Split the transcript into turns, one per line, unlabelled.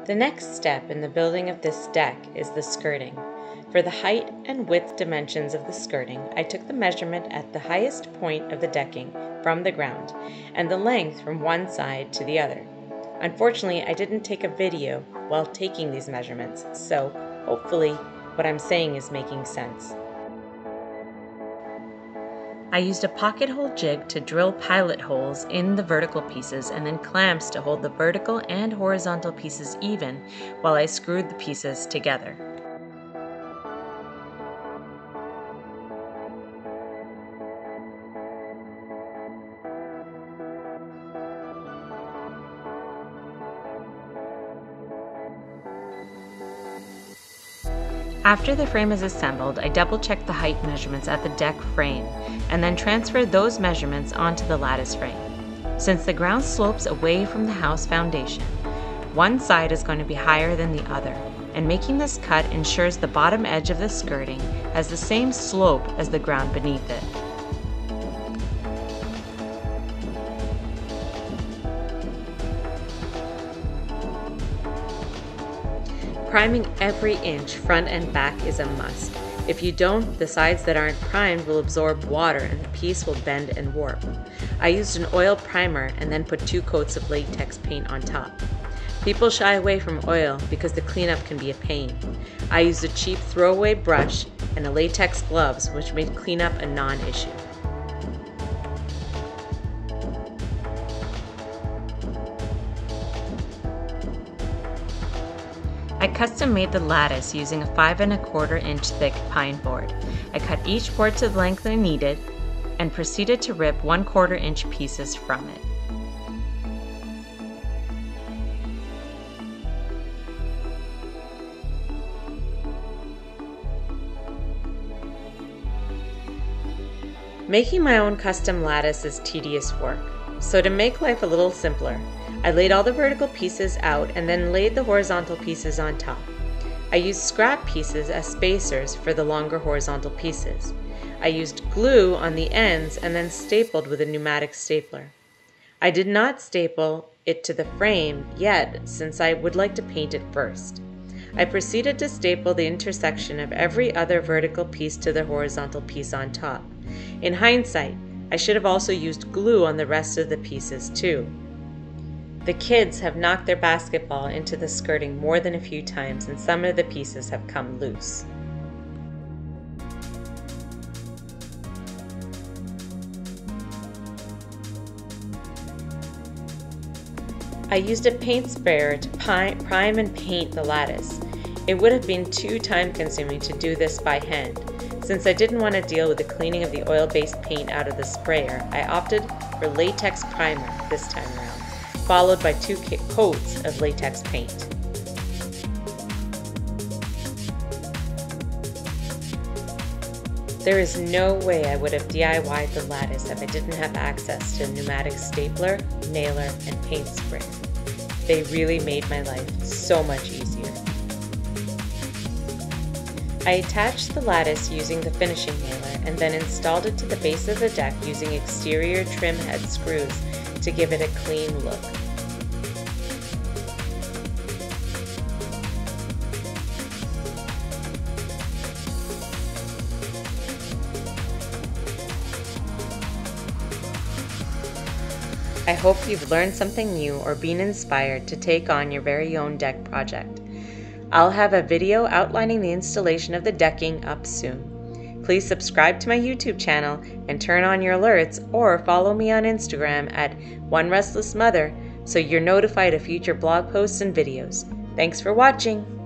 The next step in the building of this deck is the skirting. For the height and width dimensions of the skirting, I took the measurement at the highest point of the decking from the ground and the length from one side to the other. Unfortunately, I didn't take a video while taking these measurements, so hopefully what I'm saying is making sense. I used a pocket hole jig to drill pilot holes in the vertical pieces and then clamps to hold the vertical and horizontal pieces even while I screwed the pieces together. After the frame is assembled, I double-checked the height measurements at the deck frame and then transferred those measurements onto the lattice frame. Since the ground slopes away from the house foundation, one side is going to be higher than the other, and making this cut ensures the bottom edge of the skirting has the same slope as the ground beneath it. Priming every inch, front and back, is a must. If you don't, the sides that aren't primed will absorb water and the piece will bend and warp. I used an oil primer and then put 2 coats of latex paint on top. People shy away from oil because the cleanup can be a pain. I used a cheap throwaway brush and a latex gloves, which made cleanup a non-issue. I custom made the lattice using a 5 1/4 inch thick pine board. I cut each board to the length I needed and proceeded to rip 1/4 inch pieces from it. Making my own custom lattice is tedious work, so to make life a little simpler, I laid all the vertical pieces out and then laid the horizontal pieces on top. I used scrap pieces as spacers for the longer horizontal pieces. I used glue on the ends and then stapled with a pneumatic stapler. I did not staple it to the frame yet, since I would like to paint it first. I proceeded to staple the intersection of every other vertical piece to the horizontal piece on top. In hindsight, I should have also used glue on the rest of the pieces too. The kids have knocked their basketball into the skirting more than a few times, and some of the pieces have come loose. I used a paint sprayer to prime and paint the lattice. It would have been too time-consuming to do this by hand. Since I didn't want to deal with the cleaning of the oil-based paint out of the sprayer, I opted for latex primer this time around, followed by 2 coats of latex paint. There is no way I would have DIY'd the lattice if I didn't have access to a pneumatic stapler, nailer, and paint sprayer. They really made my life so much easier. I attached the lattice using the finishing nailer and then installed it to the base of the deck using exterior trim head screws to give it a clean look. I hope you've learned something new or been inspired to take on your very own deck project. I'll have a video outlining the installation of the decking up soon. Please subscribe to my YouTube channel and turn on your alerts, or follow me on Instagram at OneRestlessMother so you're notified of future blog posts and videos. Thanks for watching!